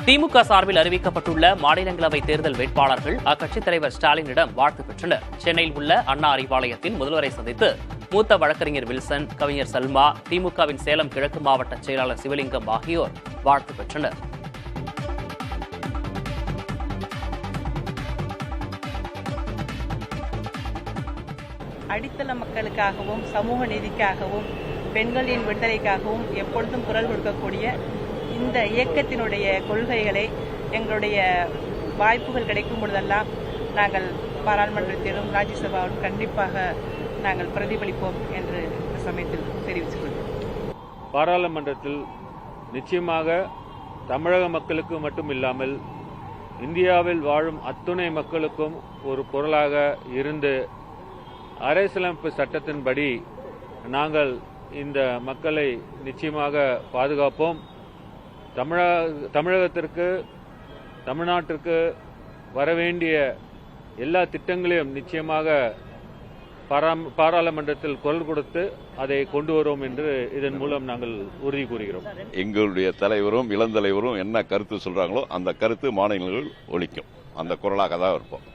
திமுக சார்பில் அறிவிக்கப்பட்டுள்ள மாநிலங்களவை தேர்தல் வேட்பாளர்கள் அக்கட்சித் தலைவர் ஸ்டாலினிடம் வாழ்த்து பெற்றனர். சென்னையில் உள்ள அண்ணா அறிவாலயத்தில் முதல்வரை சந்தித்து மூத்த வழக்கறிஞர் வில்சன், கவிஞர் சல்மா, திமுகவின் சேலம் கிழக்கு மாவட்ட செயலாளர் சிவலிங்கம் ஆகியோர் வாழ்த்து பெற்றனர். அடித்தள மக்களுக்காகவும் சமூக நீதிக்காகவும் பெண்களின் விடுதலைக்காகவும் எப்பொழுதும் குரல் கொடுக்கக்கூடிய இந்த இயக்கத்தினுடைய கொள்கைகளை எங்களுடைய வாய்ப்புகள் கிடைக்கும் பொழுதெல்லாம் நாங்கள் பாராளுமன்றத்திலும் ராஜ்யசபாவிலும் கண்டிப்பாக நாங்கள் பிரதிபலிப்போம் என்று இந்த சமயத்தில் தெரிவித்துக் கொள்கிறோம். பாராளுமன்றத்தில் நிச்சயமாக தமிழக மக்களுக்கு மட்டும் இல்லாமல் இந்தியாவில் வாழும் அத்துணை மக்களுக்கும் ஒரு குரலாக இருந்து அரசியலமைப்பு சட்டத்தின்படி நாங்கள் இந்த மக்களை நிச்சயமாக பாதுகாப்போம். தமிழகத்திற்கு, தமிழ்நாட்டிற்கு வரவேண்டிய எல்லா திட்டங்களையும் நிச்சயமாக பாராளுமன்றத்தில் குரல் கொடுத்து அதை கொண்டு வருவோம் என்று இதன் மூலம் நாங்கள் உறுதி கூறுகிறோம். எங்களுடைய தலைவரும் இளந்தலைவரும் என்ன கருத்து சொல்றாங்களோ அந்த கருத்து மாநிலங்கள் ஒலிக்கும். அந்த குரலாக தான் இருப்போம்.